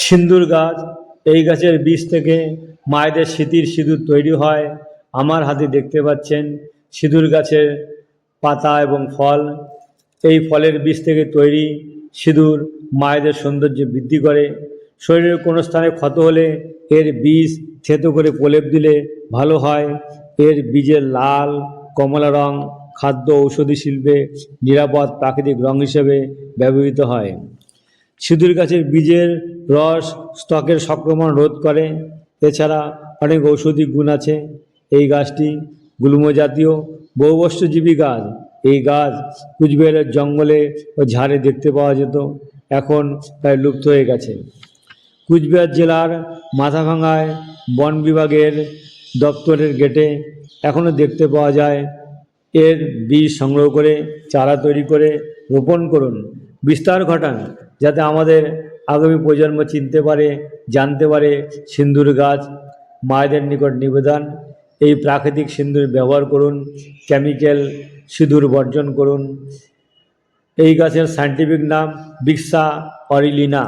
সিন্দুর গাছ, এই গাছের বীজ থেকে মায়েদের স্মৃতির সিঁদুর তৈরি হয়। আমার হাতে দেখতে পাচ্ছেন সিঁদুর গাছের পাতা এবং ফল। এই ফলের বীজ থেকে তৈরি সিঁদুর মায়েদের সৌন্দর্য বৃদ্ধি করে। শরীরের কোনো স্থানে ক্ষত হলে এর বীজ থেতো করে প্রলেপ দিলে ভালো হয়। এর বীজের লাল কমলা রং খাদ্য ঔষধি শিল্পে নিরাপদ প্রাকৃতিক রং হিসেবে ব্যবহৃত হয়। সিঁদুর গাছের বীজের রস ত্বকের সংক্রমণ রোধ করে। এছাড়া অনেক ঔষধি গুণ আছে। এই গাছটি গুল্ম জাতীয় বহুবর্ষজীবী গাছ। এই গাছ কুচবিহারের জঙ্গলে ও ঝাড়ে দেখতে পাওয়া যেত, এখন প্রায় লুপ্ত হয়ে গেছে। কুচবিহার জেলার মাথাভাঙায় বন বিভাগের দপ্তরের গেটে এখনও দেখতে পাওয়া যায়। এর বীজ সংগ্রহ করে চারা তৈরি করে রোপণ করুন, বিস্তার ঘটান, যাতে আমাদের আগামী প্রজন্ম চিনতে পারে, জানতে পারে সিন্দুর গাছ। মায়েদের নিকট নিবেদন, এই প্রাকৃতিক সিন্দুর ব্যবহার করুন, কেমিক্যাল সিঁদুর বর্জন করুন। এই গাছের সায়েন্টিফিক নাম বিক্সা অরিলিনা।